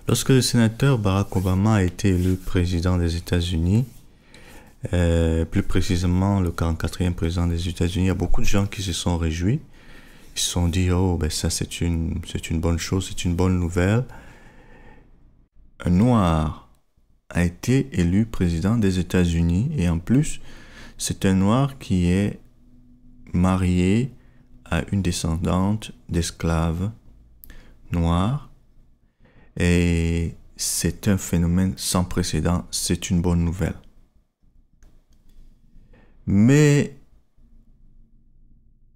Lorsque le sénateur Barack Obama a été élu président des États-Unis, plus précisément le 44e président des États-Unis, il y a beaucoup de gens qui se sont réjouis. Ils se sont dit, oh, ben ça c'est une bonne chose, c'est une bonne nouvelle. Un noir a été élu président des États-Unis et en plus, c'est un noir qui est marié à une descendante d'esclaves noirs et c'est un phénomène sans précédent, c'est une bonne nouvelle. Mais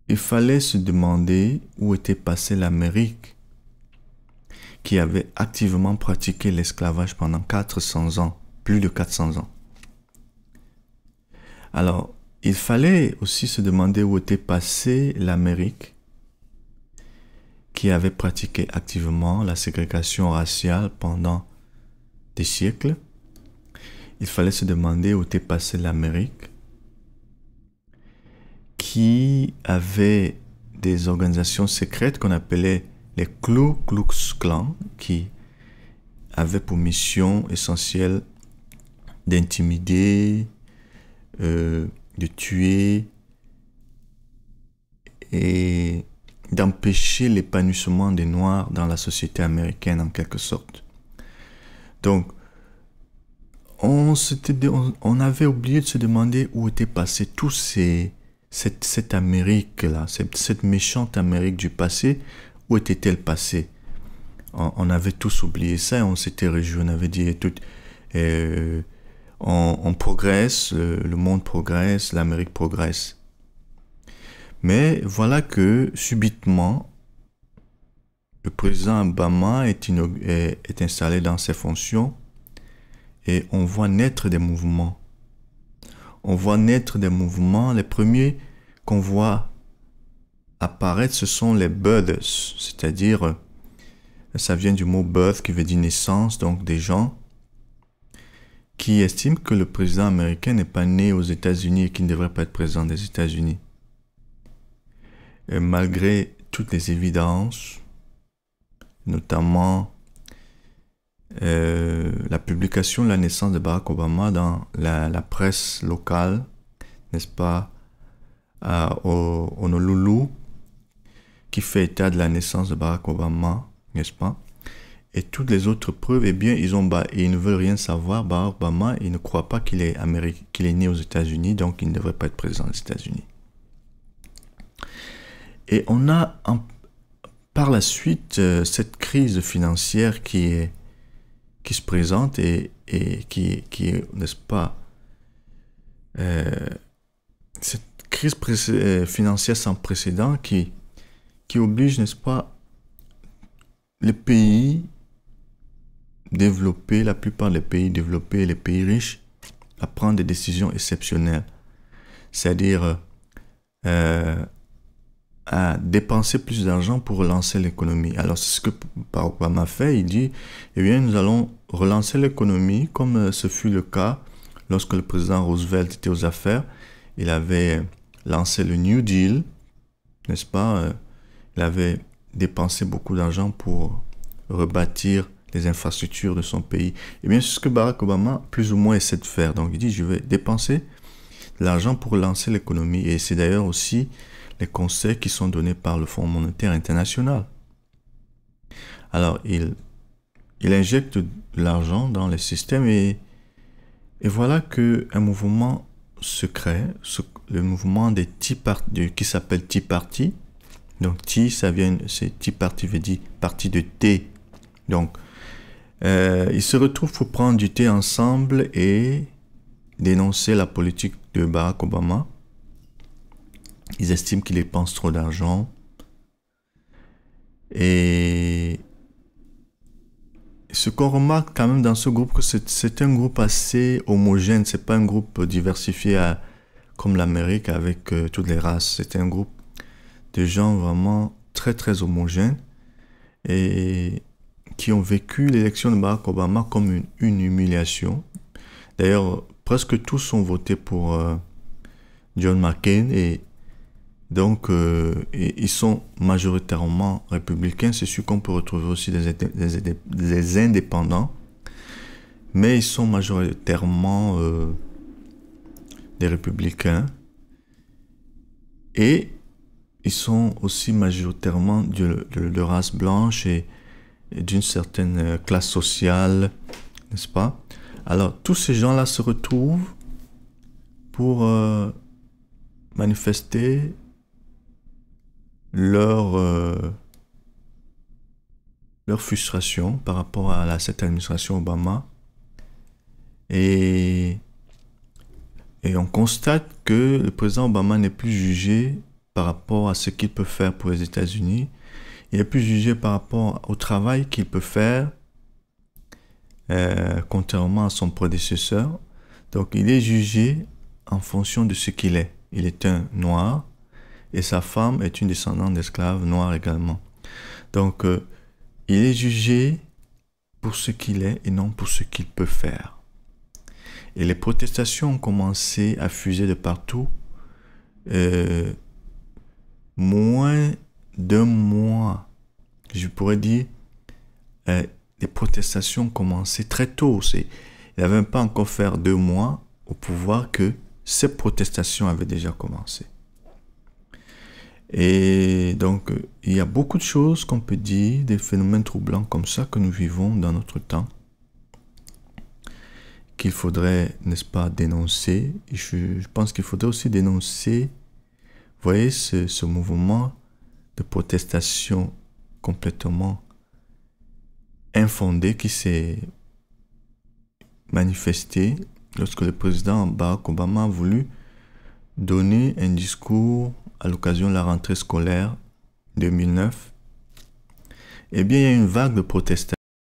il fallait se demander où était passée l'Amérique qui avait activement pratiqué l'esclavage pendant 400 ans, plus de 400 ans. Alors, il fallait aussi se demander où était passée l'Amérique qui avait pratiqué activement la ségrégation raciale pendant des siècles. Il fallait se demander où était passée l'Amérique qui avait des organisations secrètes qu'on appelait les Ku Klux Klan, qui avaient pour mission essentielle d'intimider, de tuer et d'empêcher l'épanouissement des Noirs dans la société américaine en quelque sorte. Donc, on avait oublié de se demander où étaient passés tous cette Amérique-là, cette méchante Amérique du passé, où était-elle passée? On avait tous oublié ça et on s'était réjoui, on avait dit on progresse, le monde progresse, l'Amérique progresse. Mais voilà que subitement, le président Obama est installé dans ses fonctions et on voit naître des mouvements. On voit naître des mouvements. Les premiers qu'on voit apparaître, ce sont les birthers, c'est-à-dire, ça vient du mot birth qui veut dire naissance, donc des gens qui estiment que le président américain n'est pas né aux États-Unis et qu'il ne devrait pas être président des États-Unis. Et malgré toutes les évidences, notamment la publication de la naissance de Barack Obama dans la presse locale, n'est-ce pas, à Honolulu, qui fait état de la naissance de Barack Obama, n'est-ce pas? Et toutes les autres preuves, eh bien, ils ne veulent rien savoir. Barack Obama, ils ne croient pas qu'il est né aux États-Unis, donc il ne devrait pas être président des États-Unis. Et on a par la suite cette crise financière qui se présente et qui est, n'est-ce pas, cette crise financière sans précédent qui oblige, n'est-ce pas, les pays développés, la plupart des pays développés, les pays riches, à prendre des décisions exceptionnelles. C'est-à-dire à dépenser plus d'argent pour relancer l'économie. Alors c'est ce que Barack Obama a fait. Il dit, eh bien, nous allons relancer l'économie comme ce fut le cas lorsque le président Roosevelt était aux affaires. Il avait lancé le New Deal, n'est-ce pas? Il avait dépensé beaucoup d'argent pour rebâtir les infrastructures de son pays. Eh bien, c'est ce que Barack Obama, plus ou moins, essaie de faire. Donc, il dit, je vais dépenser de l'argent pour relancer l'économie. Et c'est d'ailleurs aussi les conseils qui sont donnés par le Fonds monétaire international. Alors, il injecte de l'argent dans les systèmes et voilà qu'un mouvement se crée, le mouvement des qui s'appelle Tea Party. Donc, Tea, Tea Party veut dire parti de thé. Donc, ils se retrouvent pour prendre du thé ensemble et dénoncer la politique de Barack Obama. Ils estiment qu'il dépense trop d'argent. Et ce qu'on remarque quand même dans ce groupe, c'est un groupe assez homogène. C'est pas un groupe diversifié comme l'Amérique avec toutes les races. C'est un groupe de gens vraiment très très homogènes et qui ont vécu l'élection de Barack Obama comme une humiliation. D'ailleurs, presque tous ont voté pour John McCain et Donc, ils sont majoritairement républicains. C'est sûr qu'on peut retrouver aussi des indépendants, mais ils sont majoritairement des républicains. Et ils sont aussi majoritairement de race blanche et d'une certaine classe sociale, n'est-ce pas? Alors, tous ces gens-là se retrouvent pour manifester leur frustration par rapport à cette administration Obama. Et on constate que le président Obama n'est plus jugé par rapport à ce qu'il peut faire pour les États-Unis. Il est plus jugé par rapport au travail qu'il peut faire, contrairement à son prédécesseur. Donc, il est jugé en fonction de ce qu'il est. Il est un noir et sa femme est une descendante d'esclaves noirs également. Donc, il est jugé pour ce qu'il est et non pour ce qu'il peut faire. Et les protestations ont commencé à fuser de partout. Moins d'un mois, je pourrais dire, les protestations ont commencé très tôt. Il n'avait même pas encore fait 2 mois au pouvoir que ces protestations avaient déjà commencé. Et donc, il y a beaucoup de choses qu'on peut dire, des phénomènes troublants comme ça que nous vivons dans notre temps, qu'il faudrait, n'est-ce pas, dénoncer. Et je pense qu'il faudrait aussi dénoncer, vous voyez, ce mouvement de protestation complètement infondé qui s'est manifesté lorsque le président Barack Obama a voulu donner un discours à l'occasion de la rentrée scolaire 2009. Eh bien, il y a une vague de protestation